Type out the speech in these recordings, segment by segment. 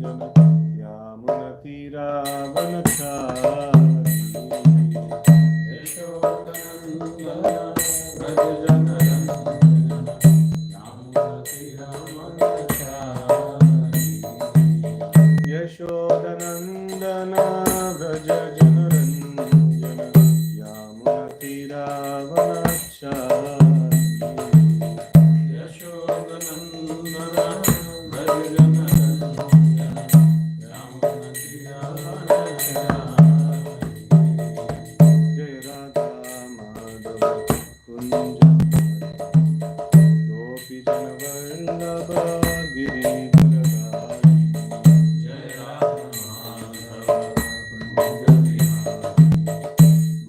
Yamunatiravanachari Yashodanandana Vrajajanarandana Yamunatiravanachari Yashodanandana Vrajajanarandana Yamunatiravanachari Yashodanandana Vrajajanarandana Jai Radha Madhava Kunja Gopi Jana Vallabha Giridharadhari Jai Radha Madhava Kunja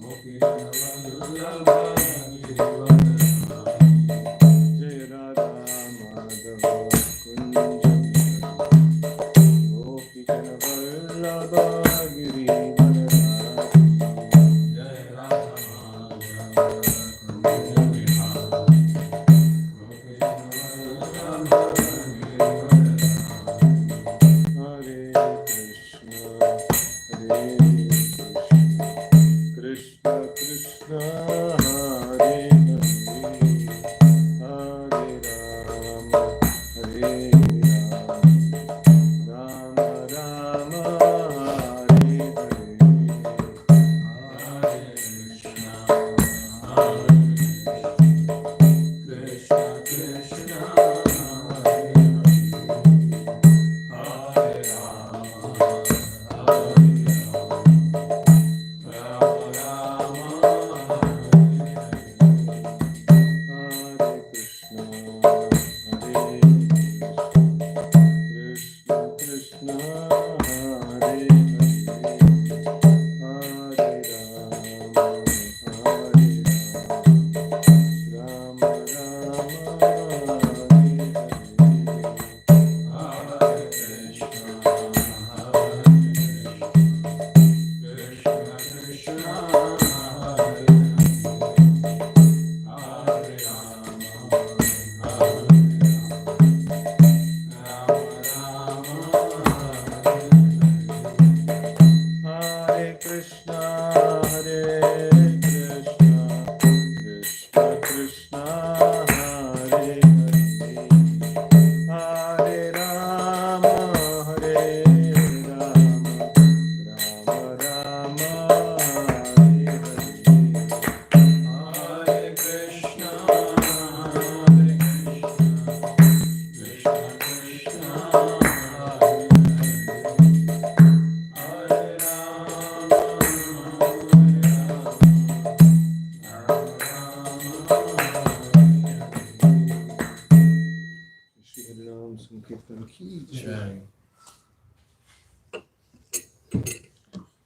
Gopi Jana Vallabha Giridharadhari Jai Radha Madhava Kunja Gopi Jana Vallabha Giridharadhari Jai Radha Madhava Kunja Hare Krishna, Hare Krishna, Krishna Krishna, Hare Hare, Hare Rama, Hare Rama, Rama Rama, Hare Hare, Hare Krishna, Hare Krishna, Krishna Hare Hare, Hare Rama, Hare Rama, Rama Hare Krishna, Hare Krishna, Krishna Hare Hare, Hare Rama, Hare Rama, Rama Hare Hare Krishna, Hare Krishna, Krishna Hare Hare Rama, Hare Hare Krishna, Hare Krishna, Krishna Krishna, Hare Hare, Hare Rama, Hare Rama, Rama Rama, Hare Hare, Hare Krishna, Hare Krishna, Krishna Krishna, Hare Hare Rama, Shri Harinam Sankirtan ki jai.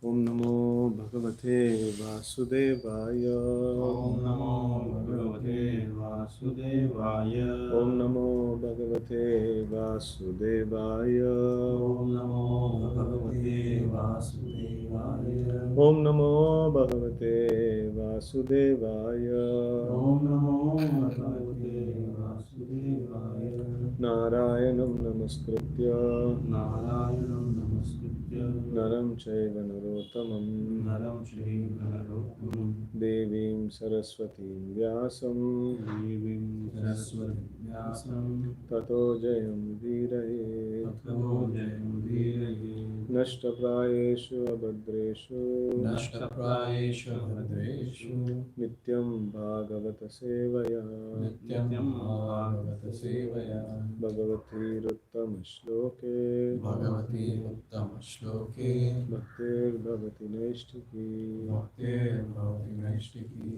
Om Namo Bhagavate Vasudevaya. Om Namo Bhagavate Vasudevaya. Om Namo Bhagavate Vasudevaya. Om Namo Bhagavate Vasudevaya. Om Namo Bhagavate Vasudevaya. Om Namo Bhagavate Vasudevaya. Narayanam Namaskritya Narayanam Namaskritya Naram Chaiva Narottamam Naram Chaiva Narottamam Devim Saraswatim Vyasam Devim Saraswati Vyasam Tato Jayam Viraye Tato Jayam Viraye Nashtaprayeshu Abhadreshu Nashtaprayeshu Bhadreshu Nityam Bhagavata Sevaya Nityam Bhagavata Sevaya Bhagavati Ruttama Shloke Bhagavati Uttama Shloke Bhaktir Bhavati Naishtiki Bhaktir Bhavati Naishtiki.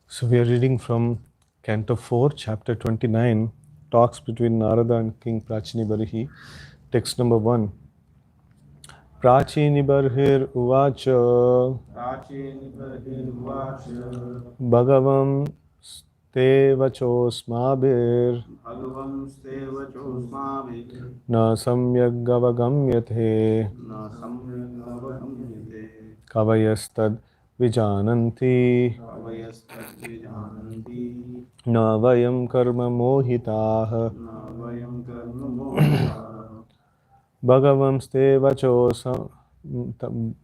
So we are reading from Canto 4, Chapter 29, Talks between Narada and King Prachinibarhi. Text number 1. Prachinibarhir Uvacha Bhagavam te vachosmabhir भगवंस्तेव चोस्माभिः na samyak avagamyate न सम्यक् अवगम्यते kavayastad vijananti कवयस्तद्विजानन्ति na vayam karma mohitaah न वयं कर्म मोहिताः bhagavamste vachosam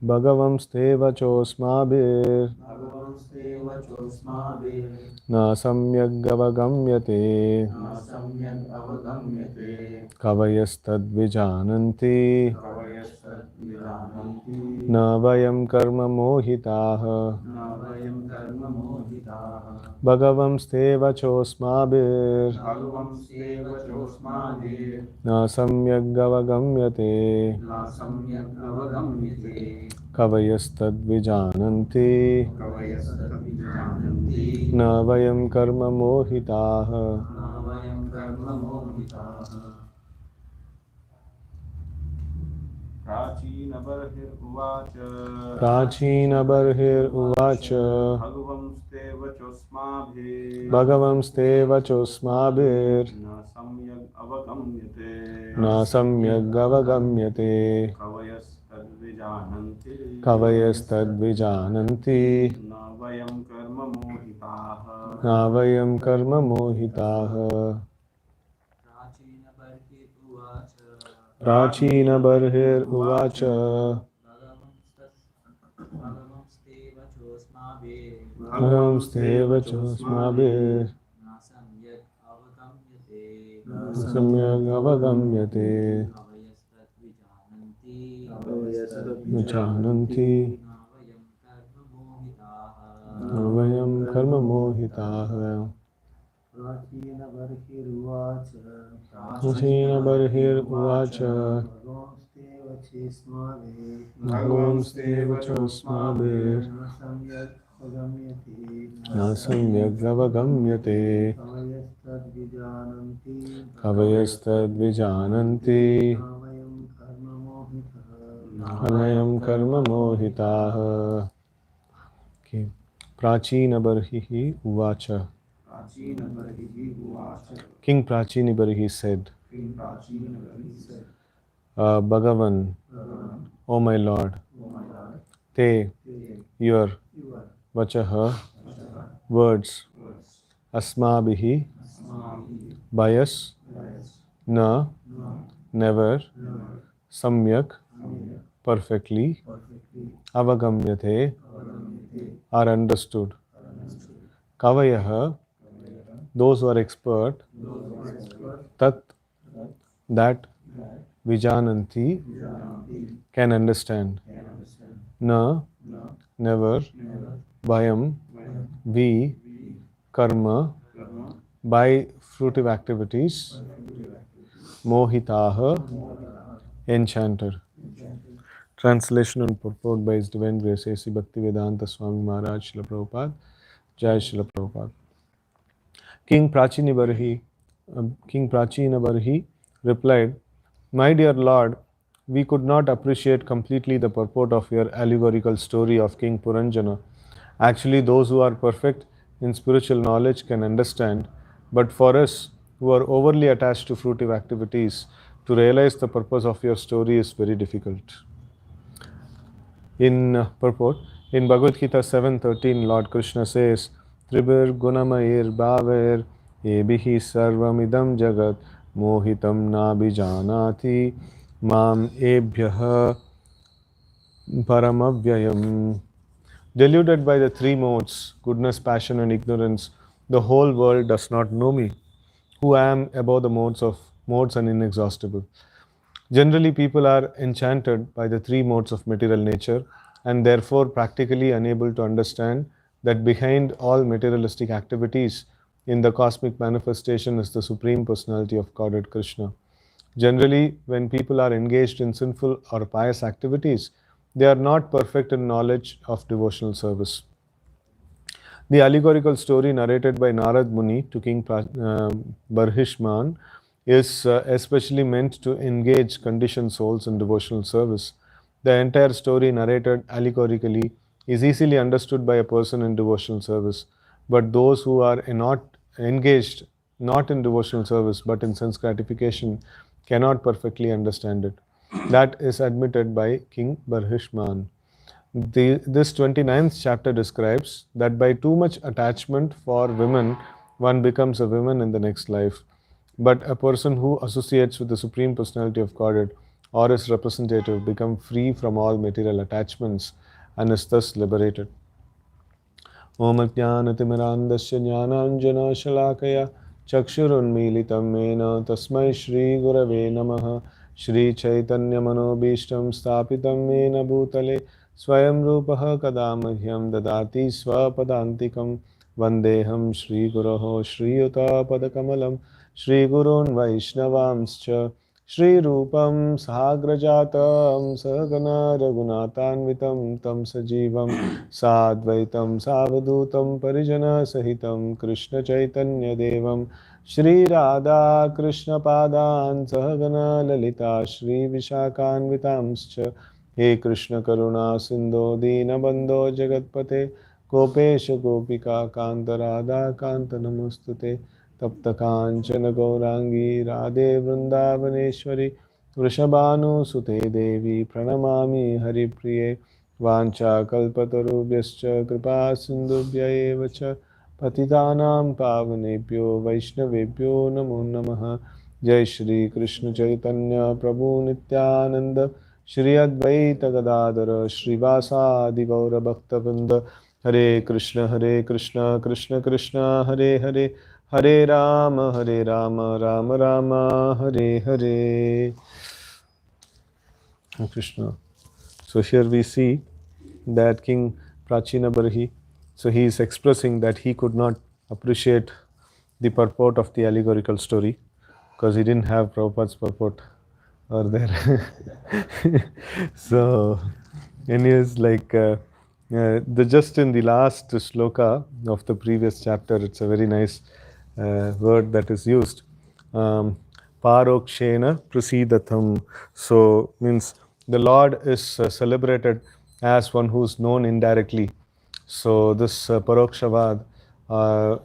bhagavamste vachosmabhir भगवंस्तेव चोस्माभिः na samyak avagamyate न सम्यक् अवगम्यते kavayastad vijananti कवयस्तद्विजानन्ति na vayam karma mohitaah न वयं कर्म मोहिताः bhagavamste vachosmabhir भगवंस्तेव चोस्माभिः na samyak avagamyate न सम्यक् अवगम्यते kavayastad vijananti कवयस्तद्विजानन्ति na vayam karma mohitaah न वयं कर्म मोहिताः प्राचीनबर्हिर्वाच प्राचीनबर्हिर् उवाच भगवंस्तेव चोस्माभिः भगवंस्ते वचोस्माभिर्न न सम्यग् अवगम्यते सम्यगवगम्यते कवयस्तद्विजानन्ति कवयस्तद्विजानन्ति न वयं कर्म मोहिताः न वयं कर्म मोहिताः प्राचीनबर्हिर् उवाच भगवंस्ते वचोस्माभिर्न सम्यगवगम्यते विजानन्ति न वयं कर्म मोहिताः प्राचीनबर्हिर्उवाच भगवंस्ते वचोस्माभिर्न सम्यगवगम्यते कवयस्तद्विजानन्ति न वयं कर्म मोहिताः प्राचीनबर्हिः उवाच King Prachinibarhi said, Bhagavan, O my Lord, te, your, vachaha, words, asmabhihi, by us, na, never, samyak, perfectly, avagamyate, are understood. Kavayaha, those who are expert, tat, that, vijananti, can understand. Na, never, vayam, we, karma, by fruitive activities, mohitaha, enchanted. Translation and purport by His Divine Grace A.C. Bhaktivedanta Swami Maharaj Srila Prabhupada. Jai Srila Prabhupada. King Prachinabarhi replied, My dear Lord, we could not appreciate completely the purport of your allegorical story of King Puranjana. Actually, those who are perfect in spiritual knowledge can understand, but for us who are overly attached to fruitive activities, to realize the purpose of your story is very difficult. In purport, in Bhagavad Gita 7:13, Lord Krishna says, Tribir gunamair bhaver ebihi sarvamidam jagat mohitam nabhijanati mam ebhyaha paramavyayam. Deluded by the three modes, goodness, passion and ignorance, the whole world does not know me, who am above the modes and inexhaustible. Generally, people are enchanted by the three modes of material nature and therefore practically unable to understand that behind all materialistic activities in the cosmic manifestation is the Supreme Personality of Godhead Krishna. Generally, when people are engaged in sinful or pious activities, they are not perfect in knowledge of devotional service. The allegorical story narrated by Narad Muni to King Barhishman is especially meant to engage conditioned souls in devotional service. The entire story narrated allegorically is easily understood by a person in devotional service, but those who are not engaged not in devotional service but in sense gratification cannot perfectly understand it. That is admitted by King Barhishman. This 29th chapter describes that by too much attachment for women, one becomes a woman in the next life. But a person who associates with the Supreme Personality of Godhead or his representative become free from all material attachments and is thus liberated. Om Ajnanatimirandasya Jnananjana Chakshurunmilitam Mena Tasmai Shri Gurave Namaha Shri Chaitanya Manobishtam Stapitam Mena Bhutale Swayam Rupaha Kadamahyam Dadati Swapadantikam Vandeham Shri Guroho Shri Yuta Padakamalam Shri Gurun Vaishnavamscha Shri Rupam Sagrajatam Sagana Raghunatanvitam Tam Sajivam Sadvaitam Savadutam Parijana Sahitam Krishna Chaitanya Devam Shri Radha Krishna Padan Sahagana Lalita Shri Vishakanvitamscha He Krishna Karuna Sindho Deenabandho Jagatpate Gopesha Gopika Kanta Radha Kanta Namostute Tapta Kanchana Gaurangi Radhe Vrindavaneshwari Vrishabhanu Sute Devi Pranamami Haripriye Vancha Kalpatarubhyascha Kripa Sindhubhya eva cha Patitanam Pavanebhyo Vaishnavebhyo Namo Namaha Jai Shri Krishna Chaitanya Prabhu Nityananda Shri Advaita Gadadara Srivasadi Gaura Bhaktavinda Hare Krishna Krishna Krishna Hare Hare Hare Rama Rama Rama Hare Hare. Krishna. So here we see that King Prachina Barhi, so he is expressing that he could not appreciate the purport of the allegorical story because he didn't have Prabhupada's purport or there. So, anyways, like the just in the last shloka of the previous chapter, it's a very nice word that is used. Parokshena prasidatham. So means the Lord is celebrated as one who is known indirectly. So this parokshavad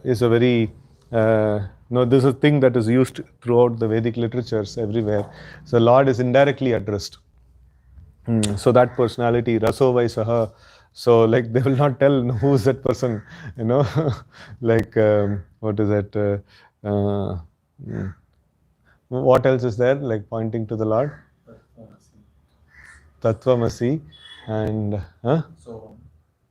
is a very no, this is a thing that is used throughout the Vedic literatures everywhere. So Lord is indirectly addressed. So that personality, Raso Vaisaha. So like they will not tell who is that person, you know, like what is that? What else is there? Like pointing to the Lord. Tattvamasi, and So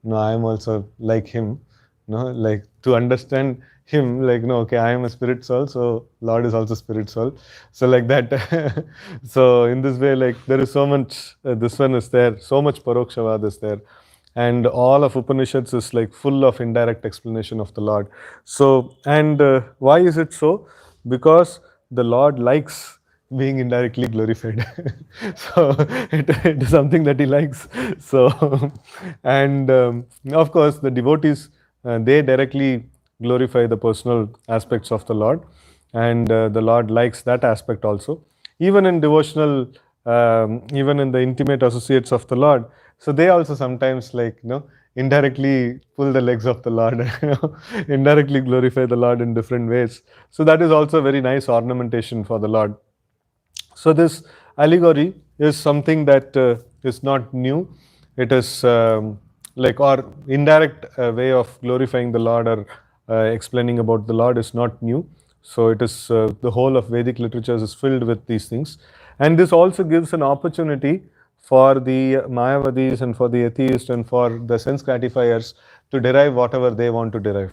no, I am also like him. No, like to understand him, like no, okay, I am a spirit soul, so Lord is also spirit soul. So like that. So in this way, like there is so much. This one is there. So much parokshavad is there, and all of Upanishads is like full of indirect explanation of the Lord. So and why is it so? Because the Lord likes being indirectly glorified. So it is something that he likes. So and of course the devotees they directly glorify the personal aspects of the Lord, and the Lord likes that aspect also. Even in devotional, even in the intimate associates of the Lord, so they also sometimes like indirectly pull the legs of the Lord, indirectly glorify the Lord in different ways. So that is also a very nice ornamentation for the Lord. So this allegory is something that is not new. It is like or indirect way of glorifying the Lord or explaining about the Lord is not new. So it is the whole of Vedic literatures is filled with these things, and this also gives an opportunity for the Mayavadis and for the atheists and for the sense gratifiers to derive whatever they want to derive.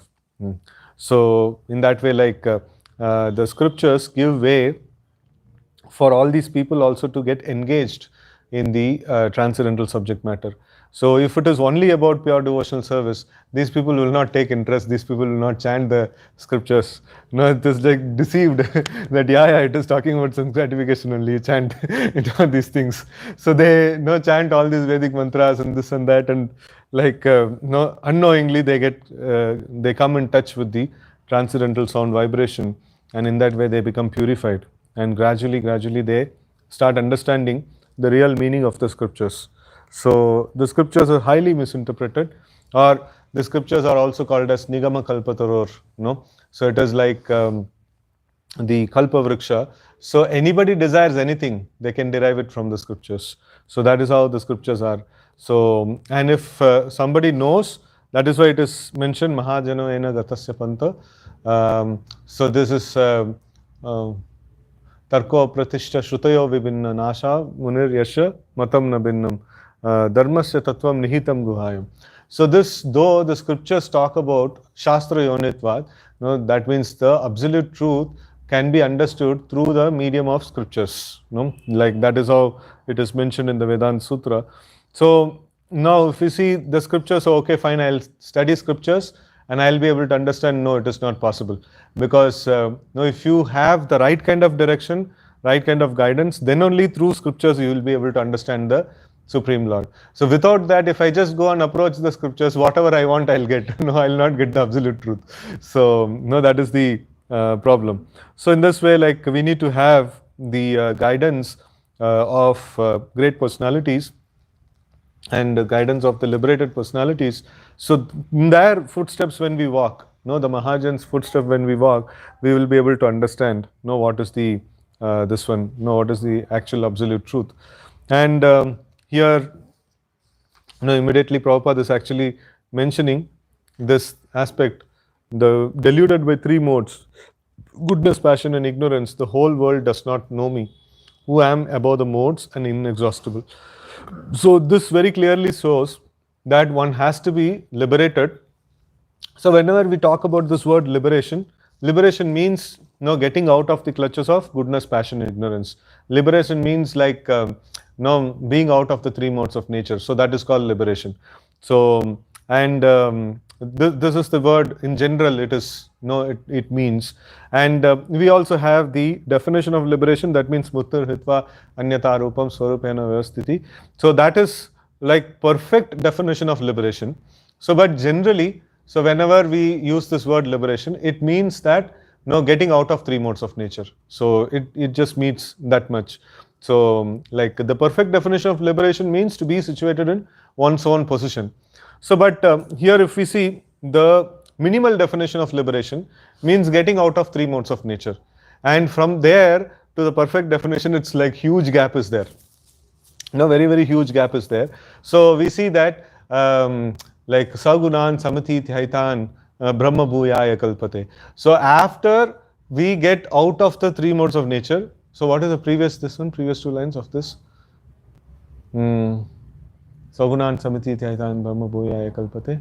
So in that way, like the scriptures give way for all these people also to get engaged in the transcendental subject matter. So if it is only about pure devotional service, these people will not take interest, these people will not chant the scriptures. It is like deceived that it is talking about some gratification only, chant these things. So they chant all these Vedic mantras and this and that, and like unknowingly they come in touch with the transcendental sound vibration, and in that way they become purified, and gradually they start understanding the real meaning of the scriptures. So the scriptures are highly misinterpreted, or the scriptures are also called as Nigama Kalpataror, no? So it is like the Kalpa Vriksha. So anybody desires anything, they can derive it from the scriptures. So that is how the scriptures are. So, and if somebody knows, that is why it is mentioned Mahajano Ena Gatasya Panta. So this is Tarko Pratishta Shrutayo Vibhinna Nasha Munir Yasha Matam Nabinnam Dharmasya Tattvam Nihitam Guhayam. So this, though the scriptures talk about Shastra Yonitvad, that means the absolute truth can be understood through the medium of scriptures. Like that is how it is mentioned in the Vedanta Sutra. So now if you see the scriptures, so okay, fine, I'll study scriptures and I'll be able to understand. No, it is not possible. Because if you have the right kind of direction, right kind of guidance, then only through scriptures you will be able to understand the Supreme Lord. So without that, if I just go and approach the scriptures, whatever I want, I'll get. No, I'll not get the absolute truth. So no, that is the problem. So in this way, like we need to have the guidance of great personalities and the guidance of the liberated personalities. So in their footsteps when we walk, the Mahajan's footstep when we walk, we will be able to understand, what is the this one, what is the actual absolute truth. And here, immediately Prabhupada is actually mentioning this aspect, the deluded by three modes, goodness, passion and ignorance, the whole world does not know me, who am above the modes and inexhaustible. So this very clearly shows that one has to be liberated. So whenever we talk about this word liberation, liberation means getting out of the clutches of goodness, passion and ignorance. Liberation means like being out of the three modes of nature. So that is called liberation. So and this is the word in general, it is it means. And we also have the definition of liberation, that means muttir hitva anyata rupam swarupena vyavasthiti. So that is like perfect definition of liberation. So but generally, so whenever we use this word liberation, it means that getting out of three modes of nature. So it just means that much. So like the perfect definition of liberation means to be situated in one's own position. So but here if we see, the minimal definition of liberation means getting out of three modes of nature. And from there to the perfect definition, it's like huge gap is there. Very, very huge gap is there. So we see that like Sagunan Samati Thaitan Brahma Bhuyaya Kalpate. So after we get out of the three modes of nature, so what is the previous two lines of this? Sagunan Samati Thaitan Brahma Bhuyaya Kalpate.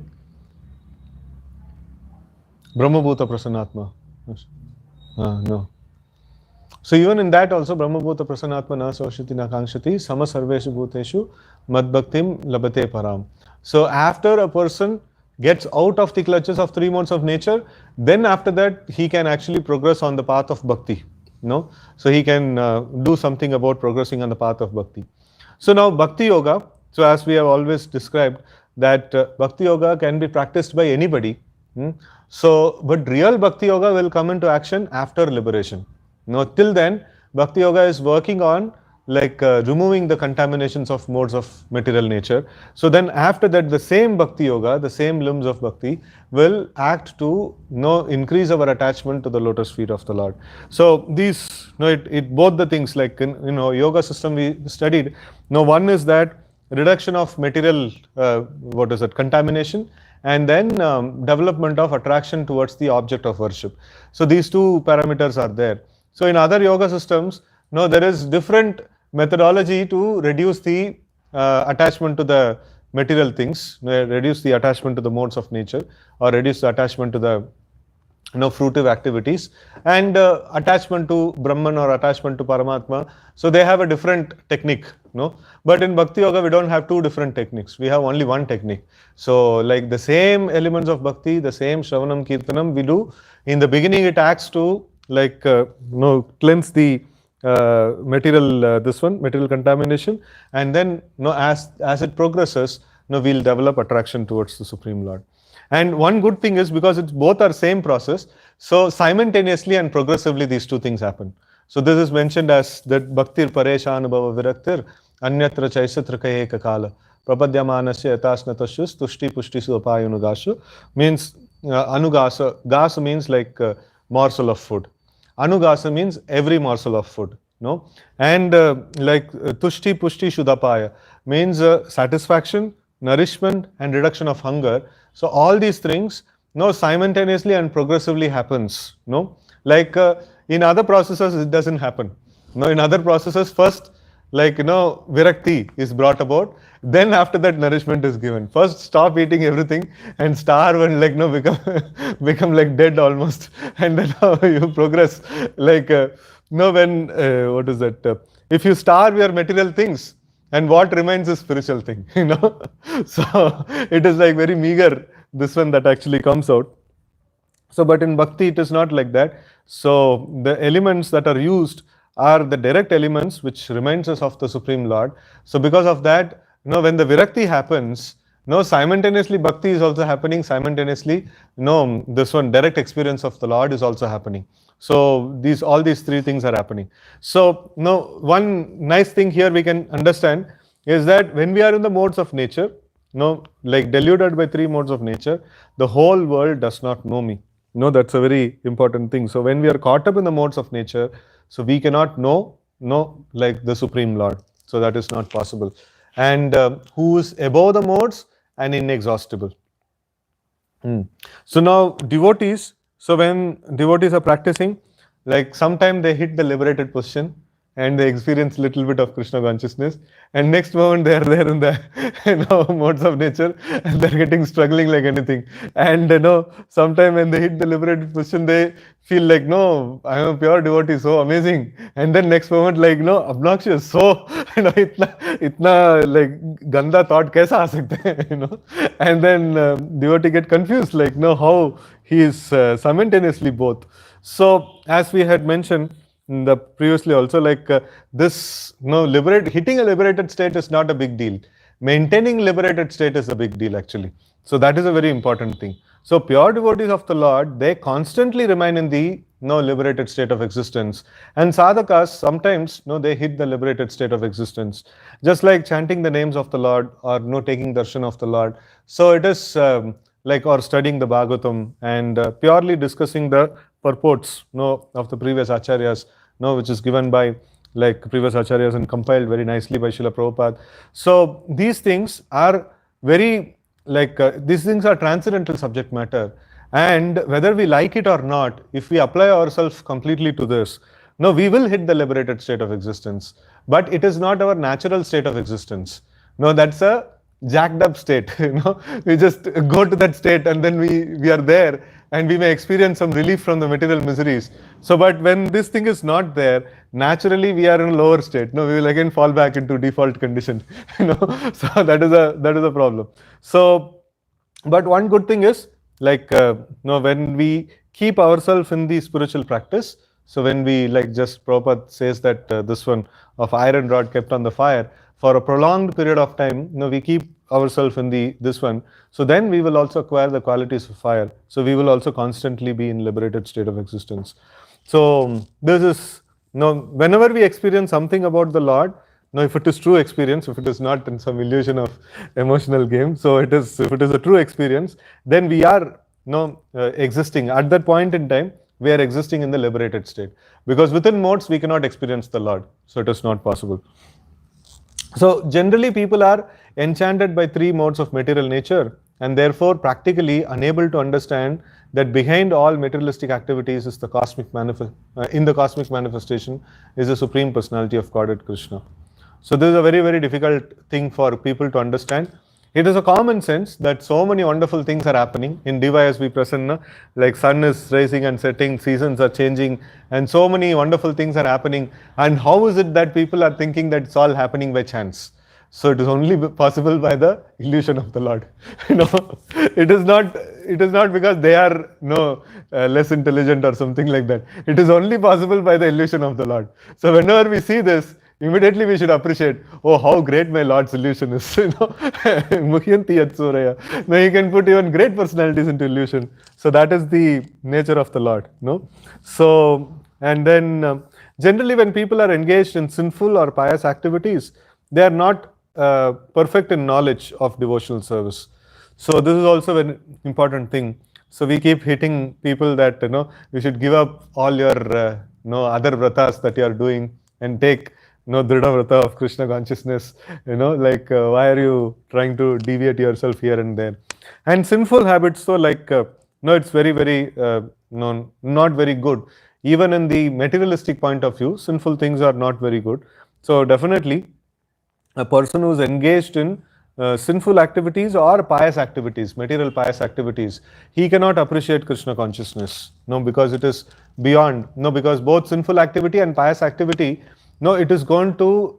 Brahma Bhuta Prasannatma. No. So even in that also, Brahma Bhuta Prasannatma na saushati na kangshati sama sarveshu bhuteshu madbhaktim labate param. So after a person gets out of the clutches of three modes of nature, then after that he can actually progress on the path of bhakti. So he can do something about progressing on the path of bhakti. So now Bhakti Yoga, so as we have always described that Bhakti Yoga can be practiced by anybody. So but real Bhakti Yoga will come into action after liberation. Till then Bhakti Yoga is working on like removing the contaminations of modes of material nature. So then after that, the same Bhakti Yoga, the same limbs of Bhakti will act to increase our attachment to the lotus feet of the Lord. So these, both the things like in yoga system we studied. One is that reduction of material, contamination, and then development of attraction towards the object of worship. So these two parameters are there. So in other yoga systems, there is different methodology to reduce the attachment to the material things, reduce the attachment to the modes of nature, or reduce the attachment to the fruitive activities, and attachment to Brahman or attachment to Paramatma. So they have a different technique. But in Bhakti Yoga, we don't have two different techniques. We have only one technique. So like the same elements of Bhakti, the same Shravanam Kirtanam we do. In the beginning, it acts to like cleanse the material material contamination, and then as it progresses, we'll develop attraction towards the Supreme Lord. And one good thing is, because it's both are same process, so simultaneously and progressively these two things happen. So this is mentioned as that Bhaktir Paresha Anubhava Viraktir Anyatra Chaisatra Kahe Kakala prapadyamanasya yatasnatashus tushti pushtisu apayanugashu means anugasa. Gasa means like morsel of food. Anugasa means every morsel of food. No, and tushti pushti shudapaya means satisfaction, nourishment, and reduction of hunger. So all these things, no, simultaneously and progressively happens. No, like in other processes it doesn't happen. No, in other processes first, like virakti is brought about, then after that nourishment is given. First stop eating everything and starve and become become like dead almost, and then you progress like when what is that if you starve your material things, and what remains is spiritual thing. So it is like very meager, this one that actually comes out. So, but in bhakti it is not like that. So, the elements that are used are the direct elements which reminds us of the Supreme Lord. So, because of that, when the virakti happens, simultaneously bhakti is also happening, simultaneously, this one direct experience of the Lord is also happening. So, all these three things are happening. So, one nice thing here we can understand is that when we are in the modes of nature, like deluded by three modes of nature, the whole world does not know me. That's a very important thing. So when we are caught up in the modes of nature, so we cannot know like the Supreme Lord. So that is not possible. And who is above the modes and inexhaustible. So now devotees, so when devotees are practicing, like sometimes they hit the liberated position and they experience little bit of Krishna consciousness, and next moment they are there in the modes of nature and they're getting struggling like anything. And sometime when they hit the liberated position, they feel like, no, I am a pure devotee, so amazing. And then next moment, like, obnoxious, so itna like ganda thought kaisa aa sakte hain, and then devotee get confused, like, how he is simultaneously both. So as we had mentioned the previously also, like this hitting a liberated state is not a big deal. Maintaining liberated state is a big deal actually. So that is a very important thing. So pure devotees of the Lord, they constantly remain in the liberated state of existence. And sadhakas sometimes they hit the liberated state of existence. Just like chanting the names of the Lord or taking darshan of the Lord. So it is like or studying the Bhagavatam and purely discussing the purports of the previous acharyas, which is given by like previous acharyas and compiled very nicely by Srila Prabhupada. So these things are very these things are transcendental subject matter, and whether we like it or not, if we apply ourselves completely to this, we will hit the liberated state of existence, but it is not our natural state of existence. That's a jacked up state. We just go to that state and then we are there and we may experience some relief from the material miseries. So but when this thing is not there, naturally we are in a lower state. We will again fall back into default condition. So that is a problem. So but one good thing is like when we keep ourselves in the spiritual practice, so when we just Prabhupada says that this one of iron rod kept on the fire for a prolonged period of time, we keep ourselves in this one, so then we will also acquire the qualities of fire. So we will also constantly be in liberated state of existence. So this is whenever we experience something about the Lord, if it is true experience, if it is not in some illusion of emotional game, so it is, if it is a true experience, then we are existing at that point in time. We are existing in the liberated state, because within modes we cannot experience the Lord, so it is not possible. So generally people are enchanted by three modes of material nature, and therefore practically unable to understand that behind all materialistic activities is the in the cosmic manifestation is the Supreme Personality of Godhead Krishna. So this is a very, very difficult thing for people to understand. It is a common sense that so many wonderful things are happening in Divayasvi Prasanna, like sun is rising and setting, seasons are changing, and so many wonderful things are happening. And how is it that people are thinking that it's all happening by chance? So it is only possible by the illusion of the Lord. It is not because they are less intelligent or something like that. It is only possible by the illusion of the Lord. So whenever we see this, immediately we should appreciate, oh, how great my Lord's illusion is. Mukhyanti yat suraya. Now you can put even great personalities into illusion. So that is the nature of the Lord. So, and then generally when people are engaged in sinful or pious activities, they are not perfect in knowledge of devotional service. So this is also an important thing. So we keep hitting people that you should give up all your other vratas that you are doing and take Dhrida Vrata of Krishna consciousness. Like why are you trying to deviate yourself here and there? And sinful habits, so like no, it's very very no, not very good. Even in the materialistic point of view, sinful things are not very good. So definitely, a person who is engaged in sinful activities or pious activities, material pious activities, he cannot appreciate Krishna consciousness. No, because it is beyond. No, because both sinful activity and pious activity, no, it is going to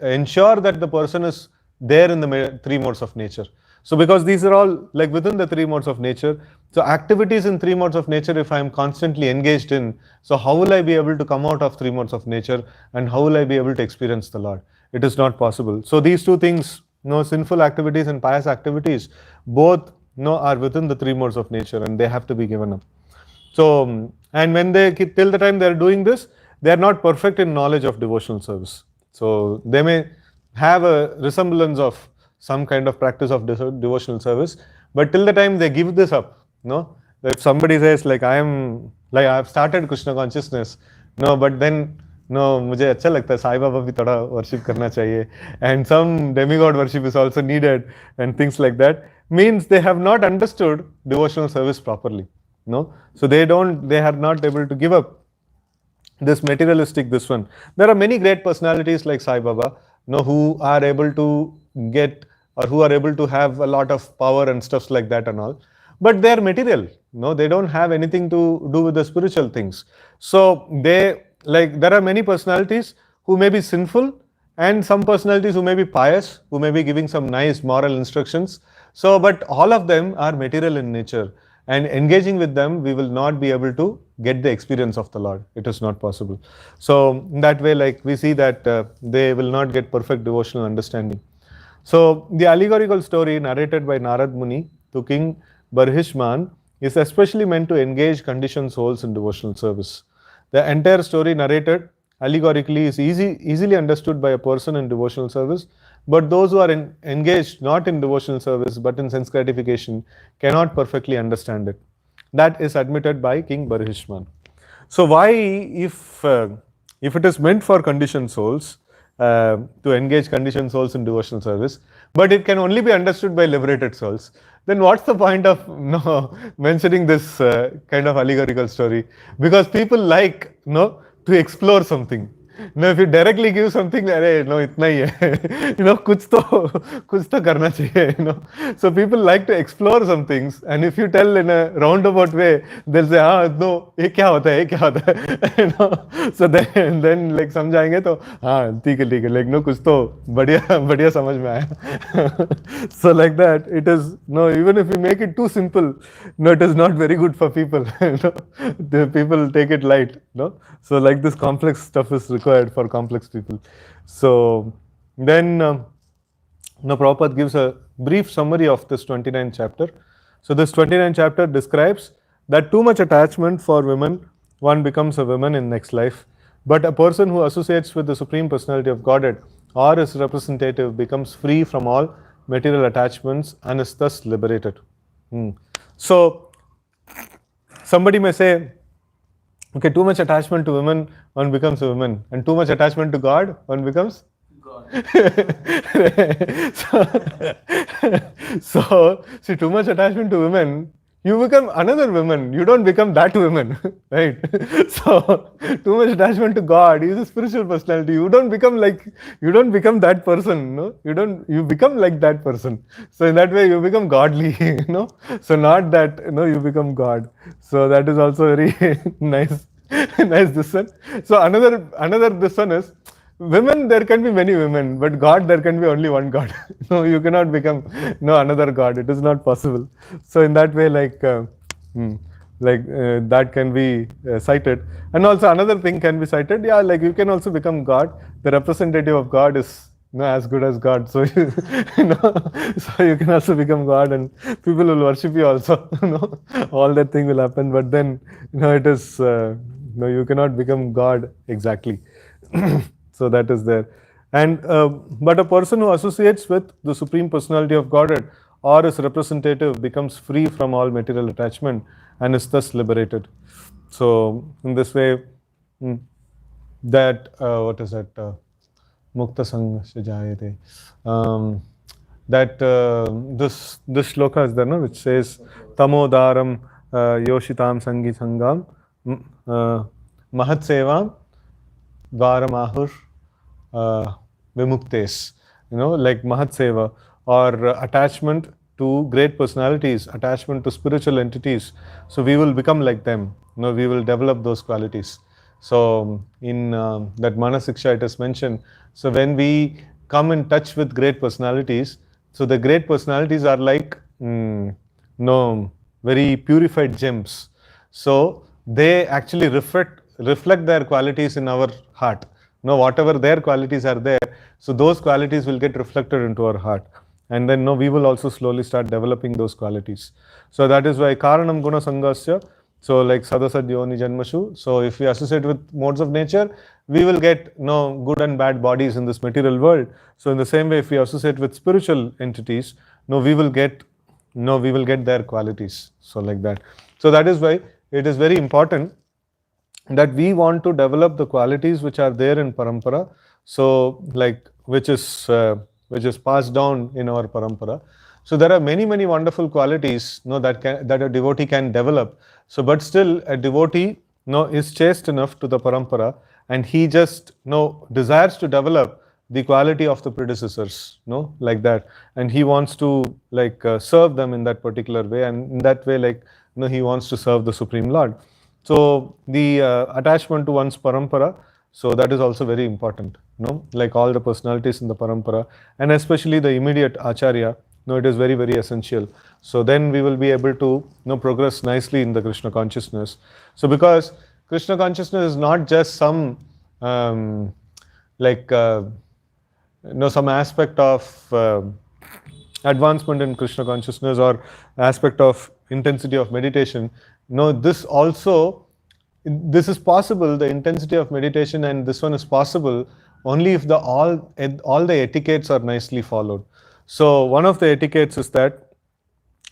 ensure that the person is there in the three modes of nature. So because these are all like within the three modes of nature, so activities in three modes of nature, if I am constantly engaged in, so how will I be able to come out of three modes of nature and how will I be able to experience the Lord? It is not possible. So these two things, sinful activities and pious activities, both are within the three modes of nature and they have to be given up. So, and when they, till the time they are doing this, they are not perfect in knowledge of devotional service. So they may have a resemblance of some kind of practice of devotional service, but till the time they give this up, if somebody says like I've started Krishna consciousness, but then मुझे अच्छा लगता है साई बाबा भी थोड़ा worship करना चाहिए, and some demigod worship is also needed and things like that, means they have not understood devotional service properly. So they are not able to give up this materialistic this one. There are many great personalities like Sai Baba, who are able to get or who are able to have a lot of power and stuffs like that and all, but they are material. They don't have anything to do with the spiritual things. So there are many personalities who may be sinful and some personalities who may be pious, who may be giving some nice moral instructions. So, but all of them are material in nature, and engaging with them, we will not be able to get the experience of the Lord. It is not possible. So in that way, like we see that they will not get perfect devotional understanding. So the allegorical story narrated by Narad Muni to King Barhishman is especially meant to engage conditioned souls in devotional service. The entire story narrated allegorically is easily understood by a person in devotional service, but those who are engaged not in devotional service but in sense gratification cannot perfectly understand it. That is admitted by King Barhishman. So why, if it is meant for conditioned souls, to engage conditioned souls in devotional service, but it can only be understood by liberated souls, then what's the point of mentioning this kind of allegorical story? Because people like to explore something. If you directly give something, itna hi hai. kuch to karna chahiye, So people like to explore some things, and if you tell in a roundabout way, they'll say, no, ye kya hota hai, So then like samjhayenge to, theek hai, like kuch to badhiya samajh mein aaya. So like that, it is, even if you make it too simple, it is not very good for people. The people take it light, So like this complex stuff is required for complex people. So then Prabhupada gives a brief summary of this 29th chapter. So this 29th chapter describes that too much attachment for women, one becomes a woman in next life, but a person who associates with the Supreme Personality of Godhead or his representative becomes free from all material attachments and is thus liberated. So somebody may say, okay, too much attachment to women, one becomes a woman, and too much attachment to God, one becomes God. So, see, too much attachment to women, you become another woman. You don't become that woman, right? So, too much attachment to God, he is a spiritual personality. You don't become that person, you become like that person. So, in that way, you become godly, So, not that, you become God. So, that is also very nice this one. So, another this one is, women, there can be many women, but God, there can be only one God. You cannot become another God. It is not possible. So in that way, that can be cited. And also another thing can be cited. Yeah, like you can also become God. The representative of God is as good as God. So so you can also become God, and people will worship you also. All that thing will happen. But then it is you cannot become God exactly. So that is there. And but a person who associates with the Supreme Personality of Godhead or is representative becomes free from all material attachment and is thus liberated. So in this way, mm, that what is that? Mukta Sangha se jayate. That this shloka is there, no, which says Tamodaram Yoshitam Sangi Sangam Mahat Sevam Dvaramahur Vimuktes. Like Mahat Seva or attachment to great personalities, attachment to spiritual entities. So we will become like them. We will develop those qualities. So in that Manasiksha it is mentioned. So when we come in touch with great personalities, so the great personalities are like very purified gems. So they actually reflect their qualities in our heart. Whatever their qualities are there, so those qualities will get reflected into our heart. And then we will also slowly start developing those qualities. So that is why Karanam Guna Sangasya. So like Sadasadyoni Janmashu. So if we associate with modes of nature, we will get good and bad bodies in this material world. So in the same way, if we associate with spiritual entities, we will get their qualities. So like that. So that is why it is very important that we want to develop the qualities which are there in parampara. So like which is passed down in our parampara. So there are many wonderful qualities that a devotee can develop. So but still a devotee is chaste enough to the parampara, and he just desires to develop the quality of the predecessors, like that, and he wants to like serve them in that particular way, and in that way, like he wants to serve the Supreme Lord. So the attachment to one's parampara, so that is also very important, like all the personalities in the parampara, and especially the immediate acharya, it is very essential. So then we will be able to progress nicely in the Krishna consciousness. So because Krishna consciousness is not just some some aspect of advancement in Krishna consciousness or aspect of intensity of meditation. This is possible, the intensity of meditation, and this one is possible only if all the etiquettes are nicely followed. So one of the etiquettes is that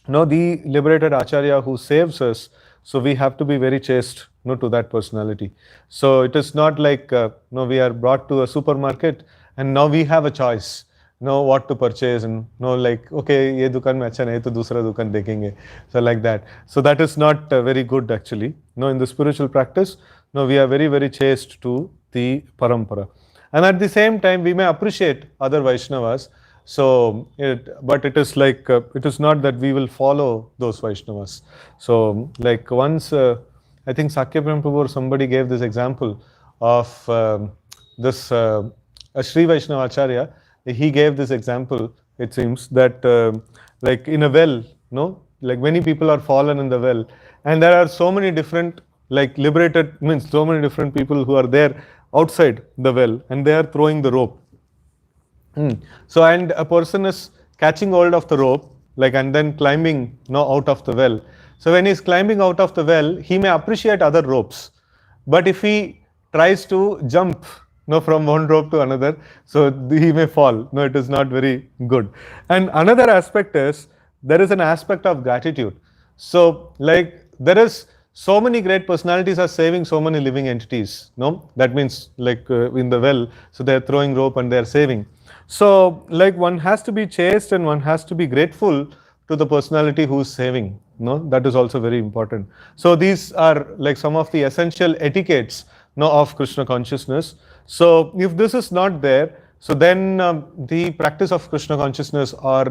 the liberated acharya who saves us, so we have to be very chaste to that personality. So it is not like we are brought to a supermarket and now we have a choice what to purchase, and like, okay, ye dukan mein acha nahi to dusra dukan dekhenge. So like that. So that is not very good actually. In the spiritual practice, we are very chaste to the parampara, and at the same time we may appreciate other Vaishnavas. So but it is like it is not that we will follow those Vaishnavas. So like once I think Sakya Prabhu or somebody gave this example of this a Sri Vaishnava Acharya. He gave this example, it seems, that like in a well, like many people are fallen in the well, and there are so many different, like liberated, means so many different people who are there outside the well, and they are throwing the rope. So and a person is catching hold of the rope, like, and then climbing out of the well. So when he is climbing out of the well, he may appreciate other ropes, but if he tries to jump from one rope to another, so he may fall. It is not very good. And another aspect is there is an aspect of gratitude. So like there is so many great personalities are saving so many living entities. That means like in the well, so they are throwing rope and they are saving. So like one has to be chaste and one has to be grateful to the personality who is saving. That is also very important. So these are like some of the essential etiquettes of Krishna consciousness. So if this is not there, so then the practice of Krishna consciousness or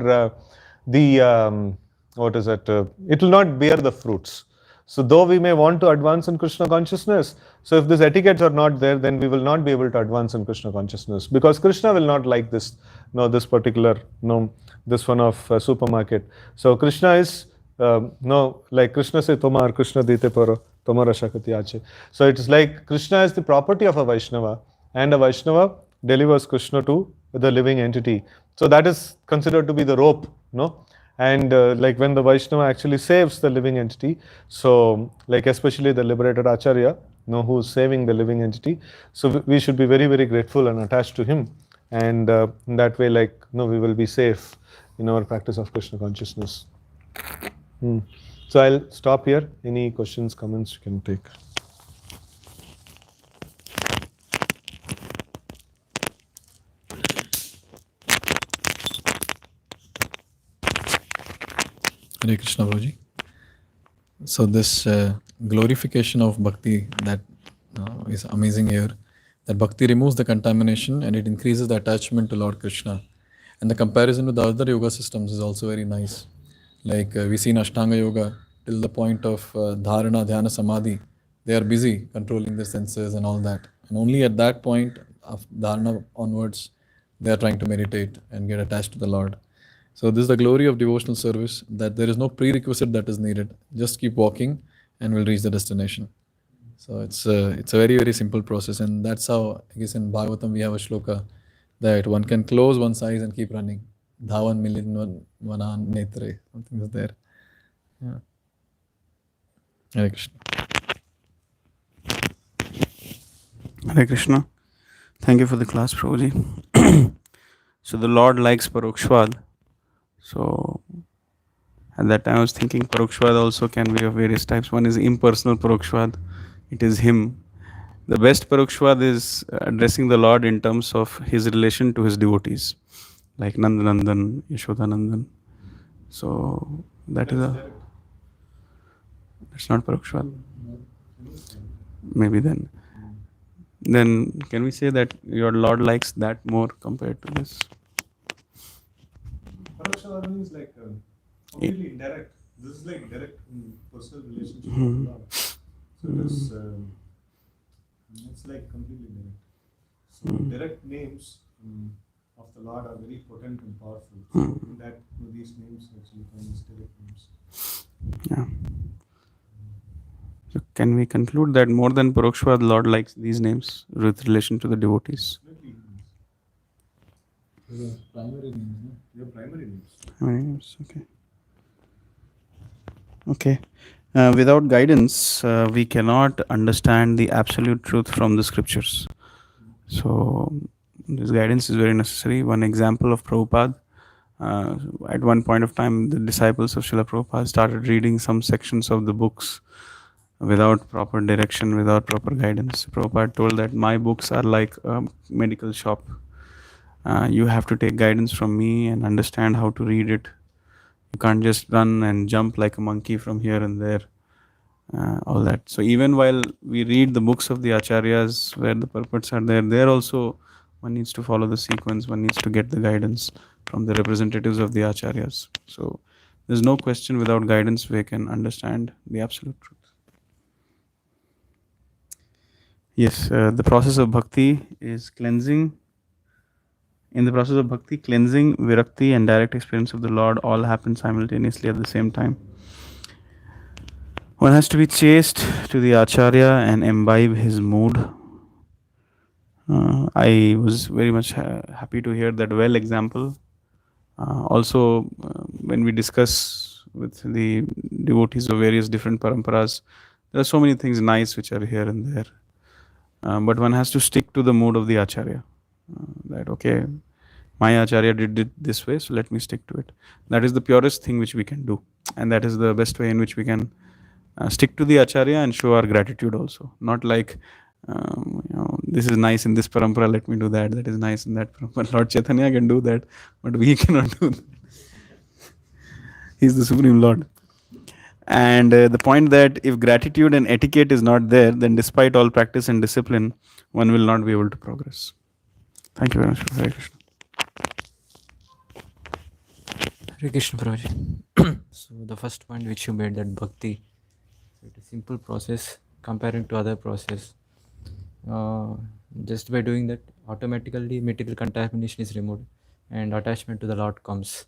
what is it? It will not bear the fruits. So though we may want to advance in Krishna consciousness, so if these etiquettes are not there, then we will not be able to advance in Krishna consciousness, because Krishna will not like this, this particular, this one of supermarket. So Krishna is, like Krishna say, Tomar Krishna dite paro, Tomara Shakati ache. So it is like Krishna is the property of a Vaishnava, and a Vaishnava delivers Krishna to the living entity. So that is considered to be the rope, and like when the Vaishnava actually saves the living entity, so like especially the liberated Acharya, who is saving the living entity, so we should be very grateful and attached to him. and in that way, like, we will be safe in our practice of Krishna consciousness. So I'll stop here. Any questions, comments you can take. Hare Krishna Prabhuji. So this glorification of bhakti that is amazing here. That bhakti removes the contamination and it increases the attachment to Lord Krishna. And the comparison with the other yoga systems is also very nice. Like we see in Ashtanga Yoga, till the point of Dharana, Dhyana, Samadhi, they are busy controlling the senses and all that. And only at that point of Dharana onwards, they are trying to meditate and get attached to the Lord. So this is the glory of devotional service, that there is no prerequisite that is needed. Just keep walking and we'll reach the destination. So it's a very, very simple process. And that's how, I guess in Bhagavatam we have a shloka that one can close one's eyes and keep running. Dhavan milin vanan netre. Something is there. Yeah. Hare Krishna. Hare Krishna. Thank you for the class, Prabhuji. So the Lord likes Parokshvad. So at that time I was thinking Parokshvad also can be of various types. One is impersonal Parokshvad. It is Him. The best Parokshvad is addressing the Lord in terms of His relation to His devotees. Like Nandanandan, Yashodanandan. So that's not Parokshvad. Maybe then. Then can we say that your Lord likes that more compared to this? Parokshavad means like completely indirect. This is like direct personal relationship with the Lord. So it's like completely direct. So direct names of the Lord are very potent and powerful. So in that, these names actually come as direct names. Yeah. So can we conclude that more than Parokshva, the Lord likes these names with relation to the devotees? Primary names. They are primary names. Primary names, okay. Okay. Without guidance, we cannot understand the absolute truth from the scriptures. So this guidance is very necessary. One example of Prabhupada, at one point of time, the disciples of Srila Prabhupada started reading some sections of the books without proper direction, without proper guidance. Prabhupada told that my books are like a medical shop. You have to take guidance from me and understand how to read it. You can't just run and jump like a monkey from here and there. All that. So even while we read the books of the acharyas where the purports are there also one needs to follow the sequence, one needs to get the guidance from the representatives of the acharyas. So there's no question without guidance we can understand the absolute truth. Yes, the process of bhakti is cleansing. In the process of bhakti, cleansing, virakti and direct experience of the Lord all happen simultaneously at the same time. One has to be chaste to the acharya and imbibe his mood. I was very much happy to hear that well example. Also, when we discuss with the devotees of various different paramparas, there are so many things nice which are here and there. But one has to stick to the mood of the acharya. That, okay, my acharya did it this way, so let me stick to it. That is the purest thing which we can do. And that is the best way in which we can stick to the acharya and show our gratitude also. Not like, this is nice in this parampara, let me do that. That is nice in that parampara. Lord Chaitanya can do that, but we cannot do that. He is the Supreme Lord. And the point that if gratitude and etiquette is not there, then despite all practice and discipline, one will not be able to progress. Thank you very much. Hare Krishna. Hare Krishna Prabhuji. So the first point which you made, that bhakti, so it is a simple process comparing to other process. Just by doing that, automatically material contamination is removed and attachment to the Lord comes.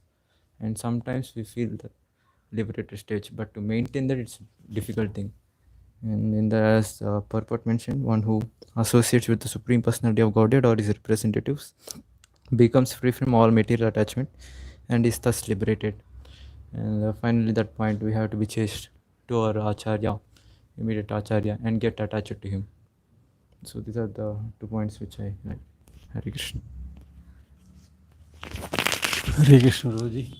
And sometimes we feel the liberated stage, but to maintain that, it's a difficult thing. And in the, as purport mentioned, one who associates with the Supreme Personality of Godhead or his representatives becomes free from all material attachment and is thus liberated. And finally, that point, we have to be chaste to our acharya, immediate acharya, and get attached to him. So these are the 2 points which I like. Hare Krishna. Hare Krishna Prabhuji.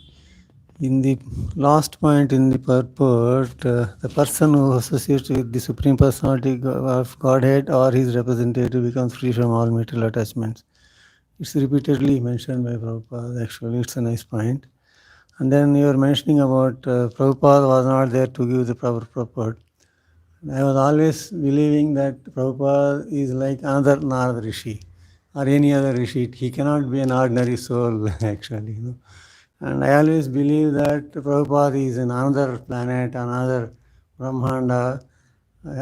In the last point in the purport, the person who associates with the Supreme Personality of Godhead or his representative becomes free from all material attachments. It's repeatedly mentioned by Prabhupada, actually. It's a nice point. And then you were mentioning about Prabhupada was not there to give the proper purport. I was always believing that Prabhupada is like another Narada Rishi or any other Rishi. He cannot be an ordinary soul, actually. And I always believe that Prabhupada is in another planet, another Brahmanda,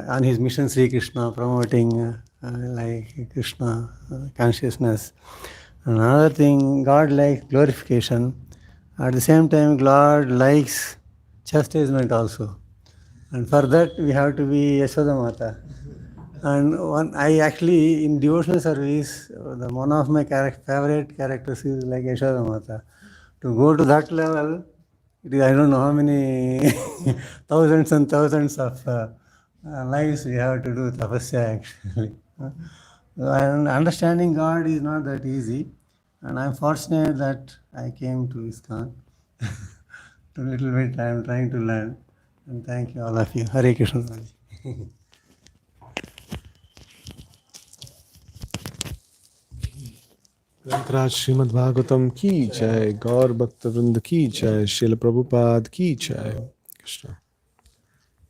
on his mission Sri Krishna, promoting like Krishna consciousness. Another thing, God likes glorification. At the same time, God likes chastisement also. And for that, we have to be Yashoda Mata. And I actually, in devotional service, one of my favorite characters is like Yashoda Mata. To go to that level, it is, I don't know how many thousands and thousands of lives we have to do tapasya actually. And understanding God is not that easy. And I'm fortunate that I came to ISKCON. A little bit I'm trying to learn. And thank you all of you. Hare Krishna. ग्रंथराज Shrimad Bhagavatam की जय, गौर भक्त वृंद की जय, शिल प्रभुपाद की जय। कृष्ण।